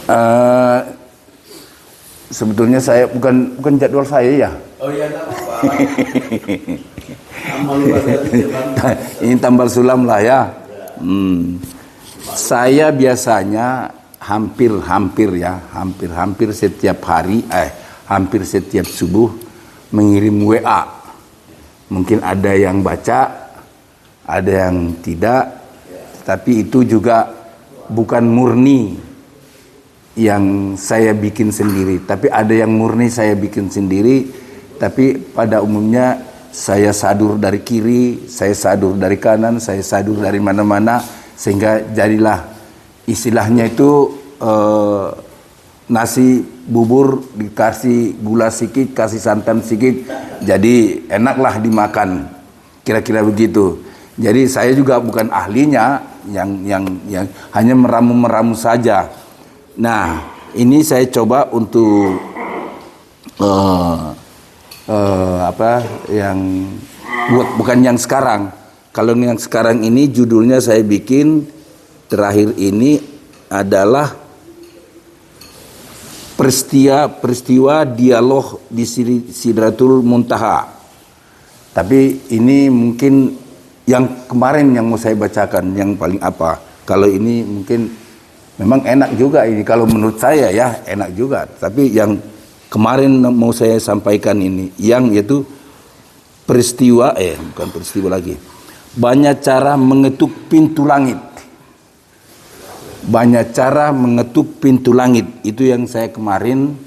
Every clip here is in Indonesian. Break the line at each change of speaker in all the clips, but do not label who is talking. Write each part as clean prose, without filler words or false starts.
Eh, Sebetulnya saya bukan jadwal saya ya.
Oh iya, enggak apa-apa. Amal ibadah.
Ini tambal sulam lah ya. Saya biasanya hampir setiap hari, hampir setiap subuh mengirim WA. Mungkin ada yang baca, ada yang tidak, tapi itu juga bukan murni yang saya bikin sendiri, tapi ada yang murni saya bikin sendiri, tapi pada umumnya saya sadur dari kiri, saya sadur dari kanan, saya sadur dari mana-mana, sehingga jadilah istilahnya itu nasi bubur dikasih gula sedikit, kasih santan sedikit, jadi enaklah dimakan, kira-kira begitu. Jadi saya juga bukan ahlinya, yang hanya meramu-meramu saja. Nah, ini saya coba untuk yang bukan yang sekarang. Kalau yang sekarang ini judulnya saya bikin terakhir ini adalah peristiwa dialog di Sidratul Muntaha. Tapi ini mungkin yang kemarin yang mau saya bacakan yang paling apa. Kalau ini mungkin memang enak juga ini, kalau menurut saya ya enak juga. Tapi yang kemarin mau saya sampaikan ini, yang yaitu bukan peristiwa lagi. Banyak cara mengetuk pintu langit. Banyak cara mengetuk pintu langit. Itu yang saya kemarin,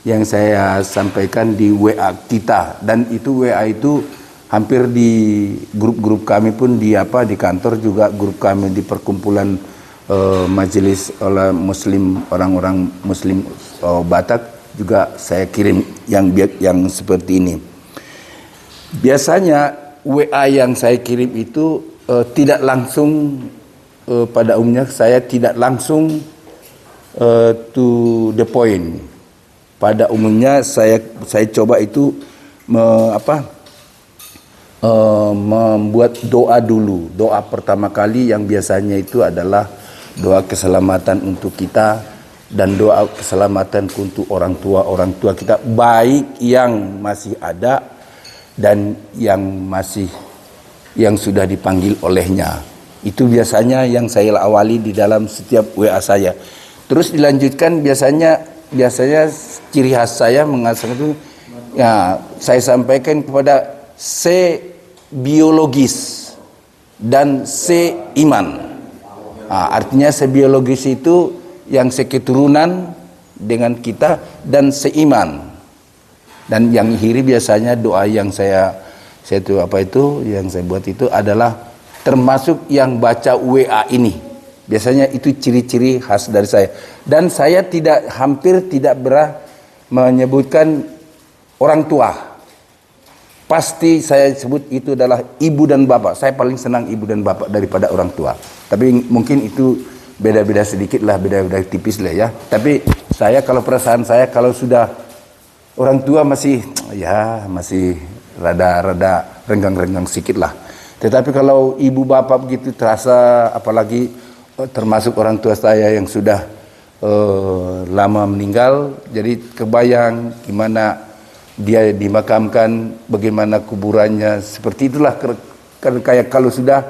yang saya sampaikan di WA kita. Dan itu WA itu hampir di grup-grup kami pun di kantor juga, grup kami di perkumpulan majelis orang-orang Muslim Batak juga saya kirim yang seperti ini. Biasanya WA yang saya kirim itu tidak langsung, pada umumnya saya tidak langsung to the point. Pada umumnya saya coba itu membuat doa dulu. Doa pertama kali yang biasanya itu adalah doa keselamatan untuk kita dan doa keselamatan untuk orang tua kita, baik yang masih ada dan yang sudah dipanggil olehnya. Itu biasanya yang saya awali di dalam setiap WA saya. Terus dilanjutkan biasanya ciri khas saya mengasah itu ya, saya sampaikan kepada C biologis dan C iman. Artinya sebiologis itu yang seketurunan dengan kita dan seiman. Dan yang hiri biasanya doa yang saya buat itu adalah termasuk yang baca WA ini. Biasanya itu ciri-ciri khas dari saya. Dan saya hampir tidak pernah menyebutkan orang tua. Pasti saya sebut itu adalah ibu dan bapak. Saya paling senang ibu dan bapak daripada orang tua. Tapi mungkin itu beda-beda sedikit lah, beda-beda tipis lah ya. Tapi saya kalau perasaan saya kalau sudah orang tua masih rada renggang-renggang sedikit lah. Tetapi kalau ibu bapak begitu terasa, apalagi termasuk orang tua saya yang sudah lama meninggal, jadi kebayang gimana dia dimakamkan, bagaimana kuburannya, seperti itulah. Kayak kalau sudah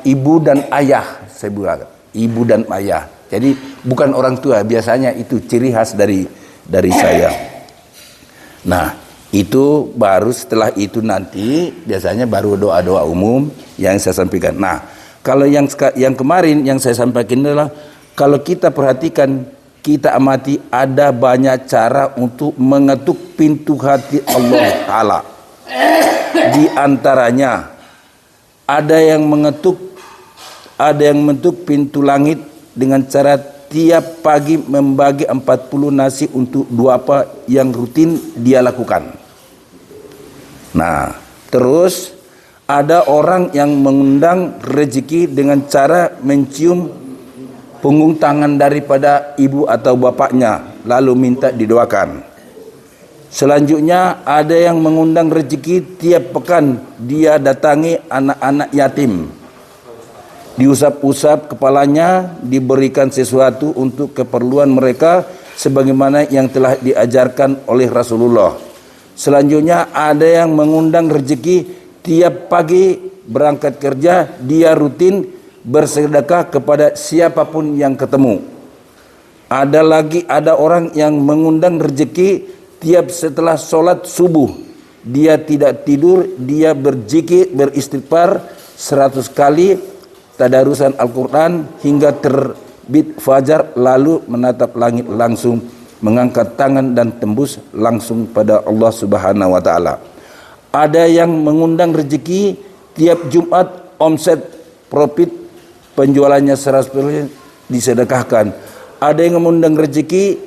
ibu dan ayah, saya bilang ibu dan ayah. Jadi bukan orang tua, biasanya itu ciri khas dari saya. Nah, itu baru setelah itu nanti biasanya baru doa-doa umum yang saya sampaikan. Nah, kalau yang kemarin yang saya sampaikan adalah, kalau kita perhatikan, kita amati, ada banyak cara untuk mengetuk pintu hati Allah Ta'ala. Di antaranya ada yang mengetuk pintu langit dengan cara tiap pagi membagi 40 nasi untuk duapa yang rutin dia lakukan. Nah, terus ada orang yang mengundang rezeki dengan cara mencium punggung tangan daripada ibu atau bapaknya lalu minta didoakan. Selanjutnya ada yang mengundang rezeki tiap pekan dia datangi anak-anak yatim diusap-usap kepalanya, diberikan sesuatu untuk keperluan mereka sebagaimana yang telah diajarkan oleh Rasulullah. Selanjutnya ada yang mengundang rezeki tiap pagi berangkat kerja, dia rutin bersedekah kepada siapapun yang ketemu. Ada orang yang mengundang rezeki tiap setelah sholat subuh, dia tidak tidur, dia berzikir, beristighfar 100 kali, tadarusan Al-Quran hingga terbit fajar, lalu menatap langit langsung, mengangkat tangan dan tembus langsung pada Allah Subhanahu wa taala. Ada yang mengundang rezeki tiap Jumat, omset profit penjualannya 100% disedekahkan. Ada yang mengundang rezeki,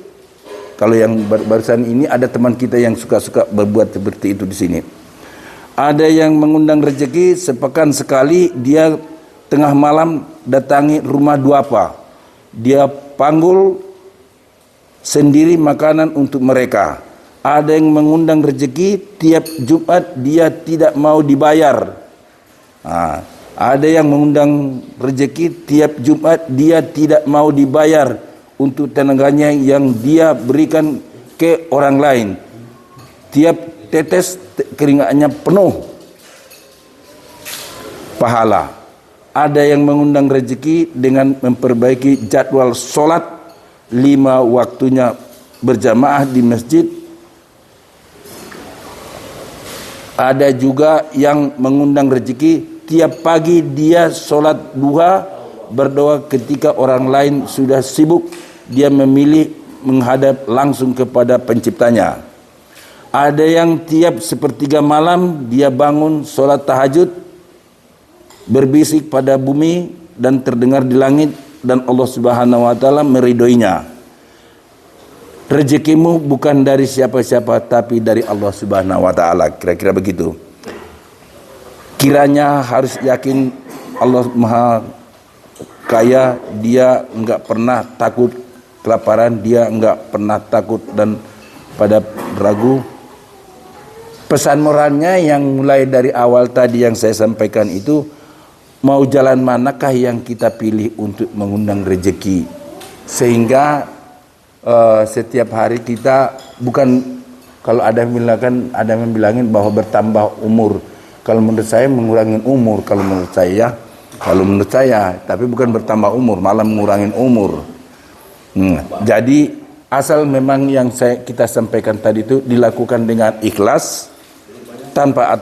kalau yang barusan ini ada teman kita yang suka-suka berbuat seperti itu di sini. Ada yang mengundang rezeki sepekan sekali, dia tengah malam datangi rumah duafa, dia panggul sendiri makanan untuk mereka. Ada yang mengundang rezeki tiap Jumat, dia tidak mau dibayar. Ada yang mengundang rezeki tiap Jumat, dia tidak mau dibayar untuk tenaganya yang dia berikan ke orang lain. Tiap tetes keringatnya penuh pahala. Ada yang mengundang rezeki dengan memperbaiki jadwal sholat 5 waktunya berjamaah di masjid. Ada juga yang mengundang rezeki tiap pagi dia sholat duha, berdoa ketika orang lain sudah sibuk, dia memilih menghadap langsung kepada penciptanya. Ada yang tiap sepertiga malam dia bangun sholat tahajud, berbisik pada bumi dan terdengar di langit, dan Allah Subhanahu wa taala meridhoinya. Rezekimu bukan dari siapa-siapa tapi dari Allah Subhanahu wa taala. Kira-kira begitu. Kiranya harus yakin Allah Maha Kaya, dia enggak pernah takut kelaparan, dia enggak pernah takut dan pada ragu. Pesan moralnya yang mulai dari awal tadi yang saya sampaikan itu, mau jalan manakah yang kita pilih untuk mengundang rezeki, sehingga setiap hari kita bukan, kalau ada yang bilangin bahwa bertambah umur. Kalau menurut saya mengurangi umur, kalau menurut saya, tapi bukan bertambah umur, malah mengurangi umur. Jadi asal memang yang kita sampaikan tadi itu dilakukan dengan ikhlas, tanpa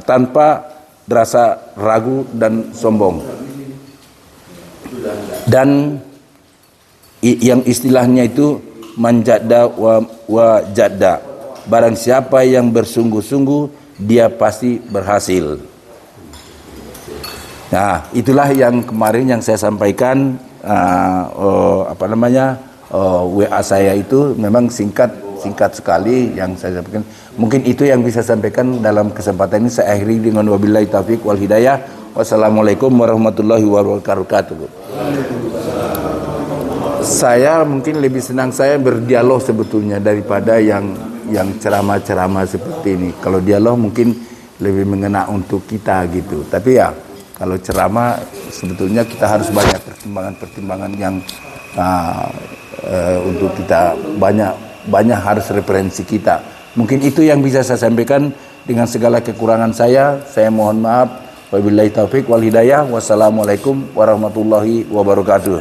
tanpa rasa ragu dan sombong. Dan yang istilahnya itu manjada wa jadda. Barang siapa yang bersungguh-sungguh, dia pasti berhasil. Nah, itulah yang kemarin yang saya sampaikan. WA saya itu memang singkat sekali yang saya sampaikan. Mungkin itu yang bisa sampaikan dalam kesempatan ini. Saya akhiri dengan wabillahi taufiq wal hidayah. Wassalamualaikum warahmatullahi wabarakatuh. Saya mungkin lebih senang saya berdialog sebetulnya daripada yang ceramah-ceramah seperti ini. Kalau dialog mungkin lebih mengena untuk kita gitu. Tapi ya kalau ceramah sebetulnya kita harus banyak pertimbangan yang untuk kita banyak harus referensi kita. Mungkin itu yang bisa saya sampaikan. Dengan segala kekurangan saya mohon maaf. Wabillahi taufiq wal hidayah. Wassalamualaikum warahmatullahi wabarakatuh.